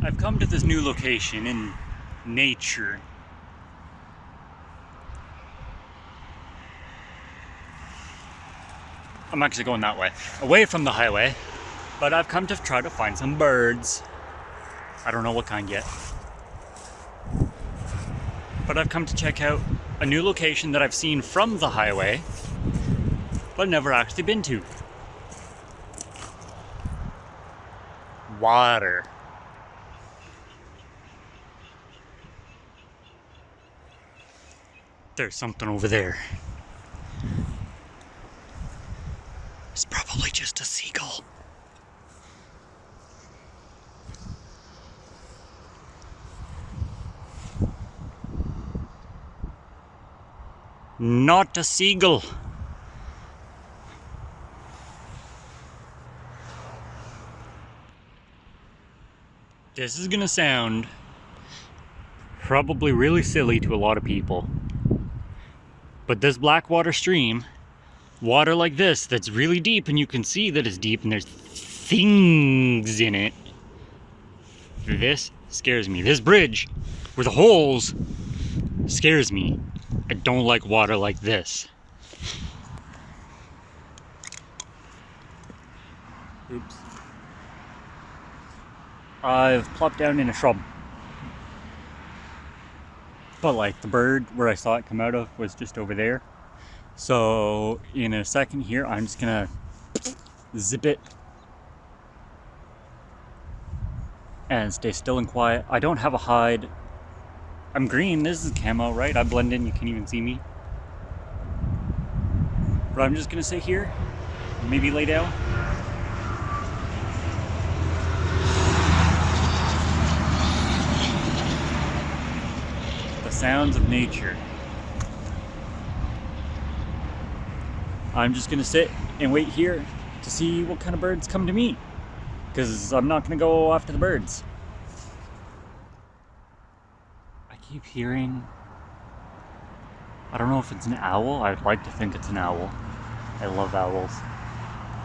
I've come to this new location in nature. I'm actually going that way, away from the highway, but I've come to try to find some birds. I don't know what kind yet. But I've come to check out a new location that I've seen from the highway, but never actually been to. Water. There's something over there. It's probably just a seagull. Not a seagull. This is gonna sound probably really silly to a lot of people, but this Blackwater stream, water like this that's really deep, and you can see that it's deep and there's things in it, this scares me. This bridge with the holes scares me. I don't like water like this. Oops. I've plopped down in a shrub. But like the bird where I saw it come out of was just over there. So in a second here, I'm just gonna zip it and stay still and quiet. I don't have a hide. I'm green, this is camo, right? I blend in, you can't even see me. But I'm just gonna sit here, maybe lay down. The sounds of nature. I'm just gonna sit and wait here to see what kind of birds come to me, because I'm not gonna go after the birds. I keep hearing, I don't know if it's an owl. I'd like to think it's an owl. I love owls.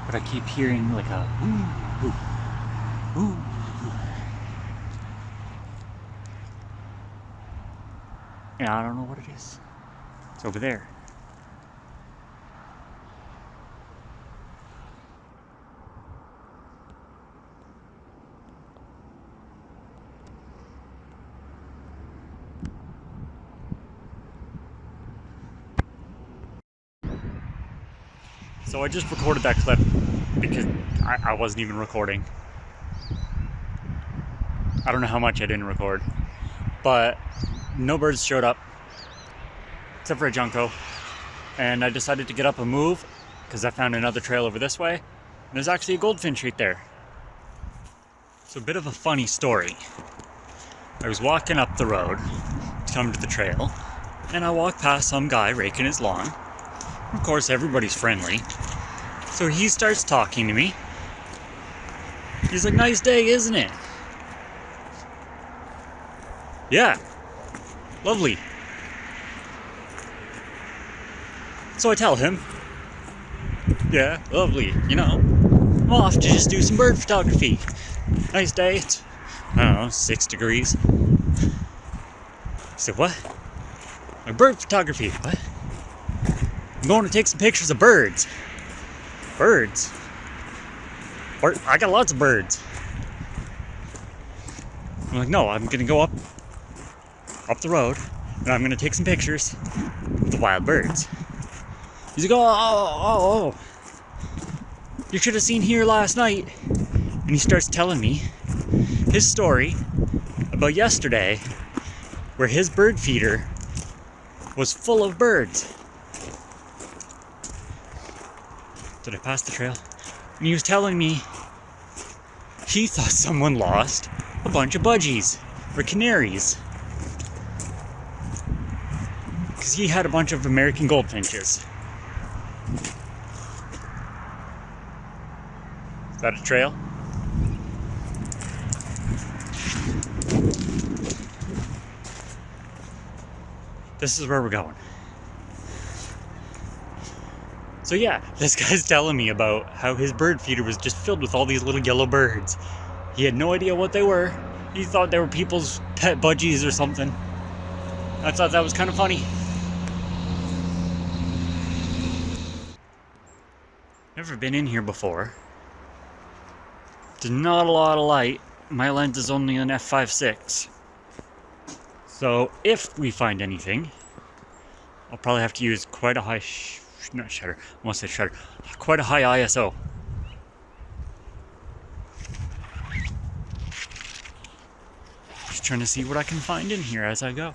But I keep hearing like a ooh, ooh, ooh, ooh. And I don't know what it is. It's over there. So I just recorded that clip because I wasn't even recording. I don't know how much I didn't record, but no birds showed up except for a junco, and I decided to get up and move because I found another trail over this way, and there's actually a goldfinch right there. So a bit of a funny story. I was walking up the road to come to the trail, and I walked past some guy raking his lawn. Of course, everybody's friendly. So he starts talking to me. He's like, "Nice day, isn't it?" "Yeah, lovely." So I tell him, "Yeah, lovely, you know, I'm off to just do some bird photography. Nice day, it's, I don't know, 6 degrees. He said, "What?" "My bird photography." "What?" "I'm going to take some pictures of birds." "Birds? I got lots of birds." I'm like, "No, I'm gonna go up the road, and I'm gonna take some pictures of the wild birds." He's like, oh, you should have seen here last night." And he starts telling me his story about yesterday, where his bird feeder was full of birds. Did I pass the trail? And he was telling me he thought someone lost a bunch of budgies or canaries, because he had a bunch of American goldfinches. Is that a trail? This is where we're going. So yeah, this guy's telling me about how his bird feeder was just filled with all these little yellow birds. He had no idea what they were, He thought they were people's pet budgies or something. I thought that was kind of funny. Never been in here before. There's not a lot of light. My lens is only an f/5.6. So if we find anything, I'll probably have to use quite a high, not shutter, I almost said shutter, quite a high ISO. Just trying to see what I can find in here as I go.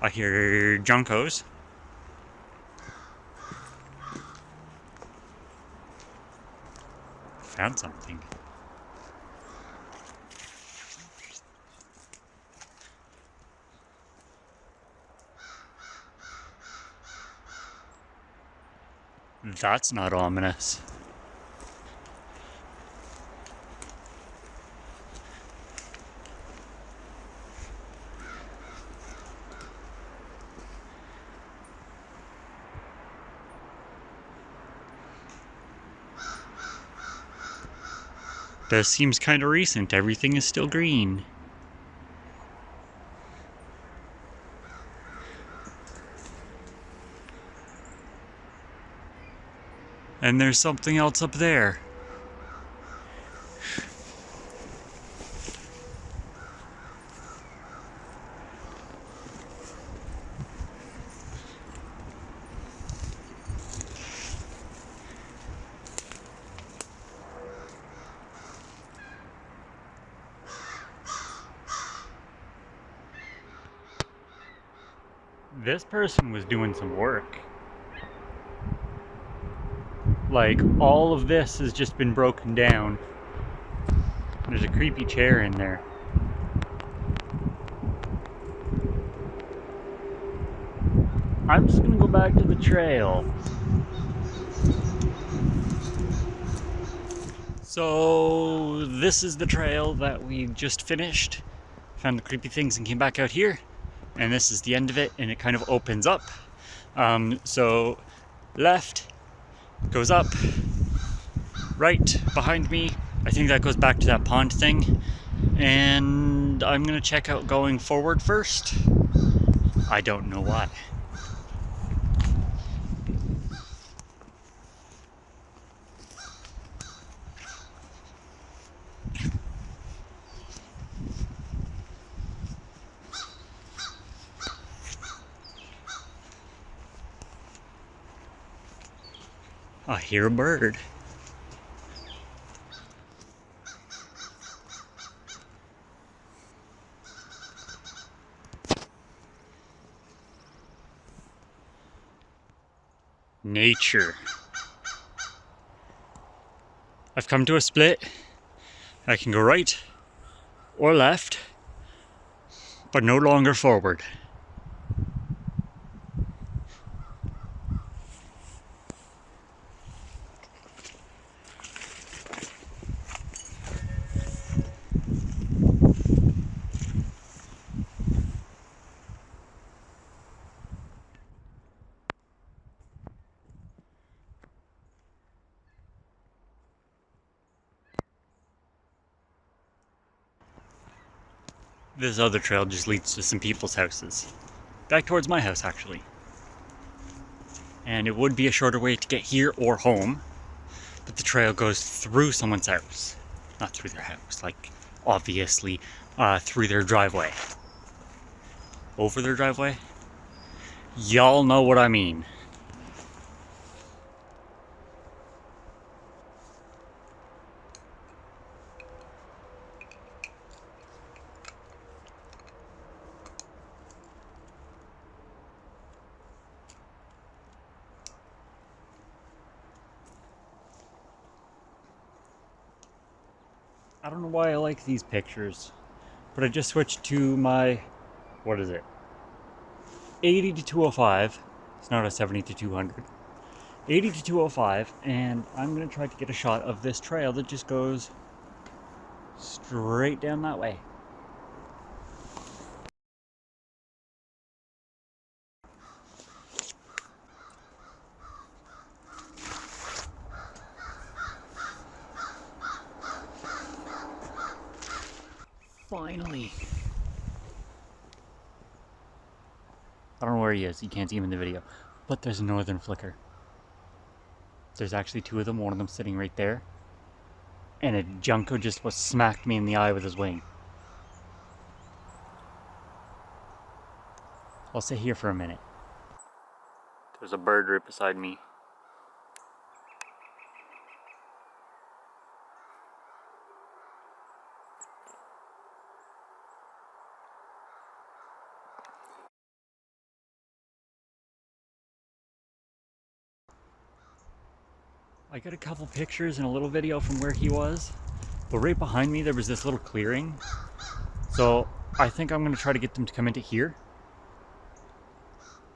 I hear Junkos. Found something. That's not ominous. This seems kind of recent. Everything is still green. And there's something else up there. This person was doing some work. Like, all of this has just been broken down. There's a creepy chair in there. I'm just gonna go back to the trail. So, this is the trail that we just finished. Found the creepy things and came back out here. And this is the end of it, and it kind of opens up. So, left goes up, right behind me. I think that goes back to that pond thing. And I'm gonna check out going forward first. I don't know why. I hear a bird. Nature. I've come to a split. I can go right or left, but no longer forward. This other trail just leads to some people's houses. Back towards my house, actually. And it would be a shorter way to get here or home, but the trail goes through someone's house. Not through their house, like, obviously, through their driveway. Over their driveway? Y'all know what I mean. I don't know why I like these pictures, but I just switched to my, what is it? 80 to 205. It's not a 70 to 200. 80 to 205, and I'm gonna try to get a shot of this trail that just goes straight down that way. Finally. I don't know where he is. You can't see him in the video. But there's a northern flicker. There's actually two of them. One of them sitting right there. And a junco just smacked me in the eye with his wing. I'll sit here for a minute. There's a bird right beside me. I got a couple pictures and a little video from where he was, but right behind me there was this little clearing. So I think I'm going to try to get them to come into here,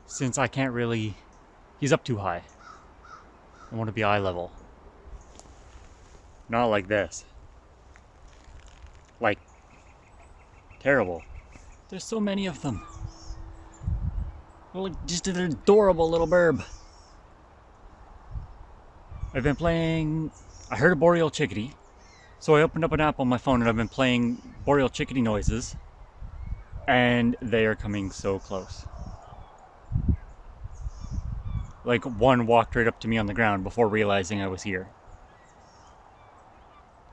since I can't really, he's up too high. I want to be eye level. Not like this. Like, terrible. There's so many of them. Well, just an adorable little burb. I've been playing, I heard a boreal chickadee, so I opened up an app on my phone and I've been playing boreal chickadee noises, and they are coming so close. Like, one walked right up to me on the ground before realizing I was here.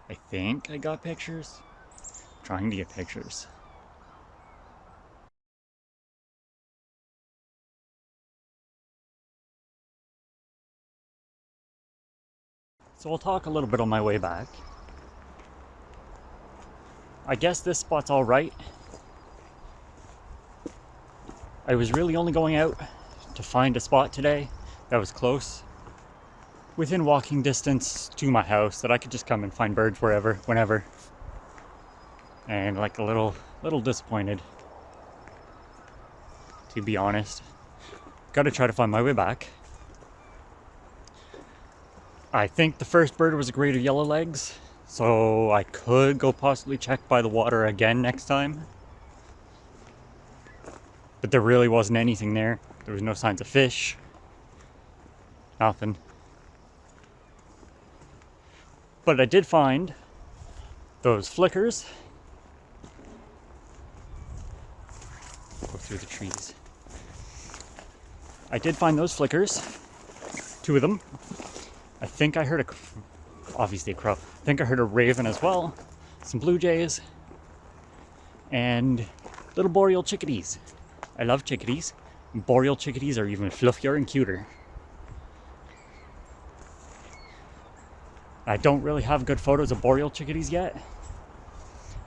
I think I got pictures. I'm trying to get pictures. So I'll talk a little bit on my way back. I guess this spot's all right. I was really only going out to find a spot today that was close, within walking distance to my house, that I could just come and find birds wherever, whenever. And like a little disappointed, to be honest. Gotta try to find my way back. I think the first bird was a greater yellow legs, so I could go possibly check by the water again next time. But there really wasn't anything there. There was no signs of fish. Nothing. But I did find those flickers. Go through the trees. I did find those flickers. Two of them. I think I heard obviously a crow. I think I heard a raven as well. Some blue jays. And little boreal chickadees. I love chickadees. Boreal chickadees are even fluffier and cuter. I don't really have good photos of boreal chickadees yet.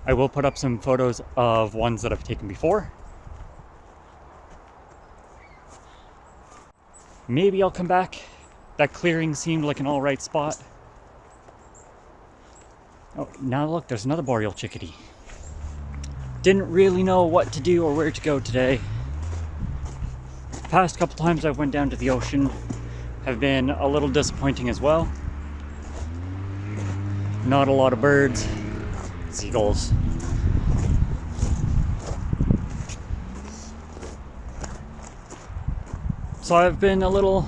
I will put up some photos of ones that I've taken before. Maybe I'll come back. That clearing seemed like an alright spot. Oh, now look, there's another boreal chickadee. Didn't really know what to do or where to go today. The past couple times I went down to the ocean have been a little disappointing as well. Not a lot of birds, seagulls. So I've been a little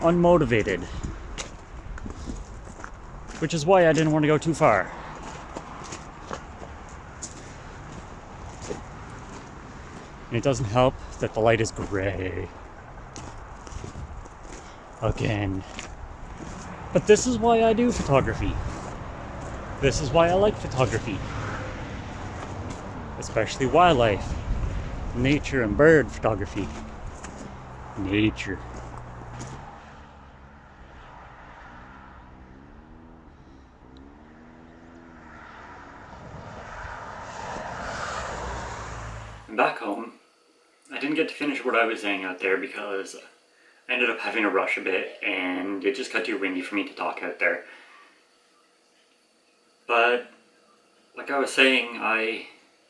unmotivated, which is why I didn't want to go too far. And it doesn't help that the light is gray. Again. But this is why I do photography. This is why I like photography. Especially wildlife, nature and bird photography. Nature. Back home, I didn't get to finish what I was saying out there because I ended up having to rush a bit and it just got too windy for me to talk out there. But like I was saying, I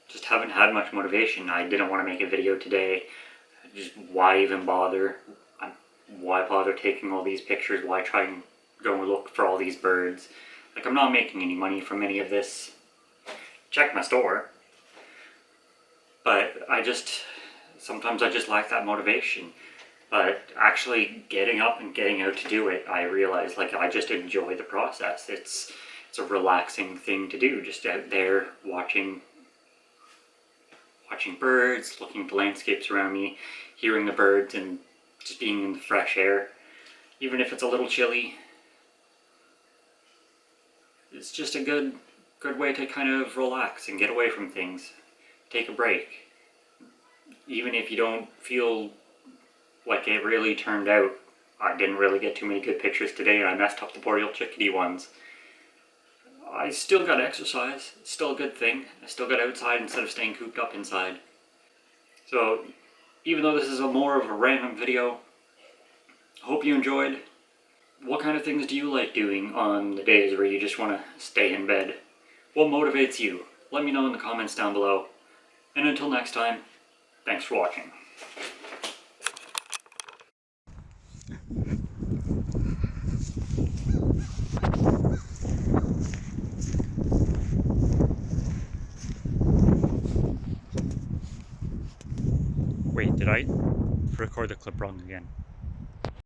just haven't had much motivation. I didn't want to make a video today. Just why even bother? Why bother taking all these pictures? Why try and go and look for all these birds? Like, I'm not making any money from any of this. Check my store. But sometimes I just lack that motivation. But actually getting up and getting out to do it, I realize, like, I just enjoy the process. It's It's a relaxing thing to do, just out there watching birds, looking at the landscapes around me, hearing the birds, and just being in the fresh air. Even if it's a little chilly, it's just a good way to kind of relax and get away from things. Take a break. Even if you don't feel like it really turned out, I didn't really get too many good pictures today and I messed up the boreal chickadee ones, I still got exercise. It's still a good thing. I still got outside instead of staying cooped up inside. So even though this is more of a random video, I hope you enjoyed. What kind of things do you like doing on the days where you just want to stay in bed? What motivates you? Let me know in the comments down below. And until next time, thanks for watching. Wait, did I record the clip wrong again?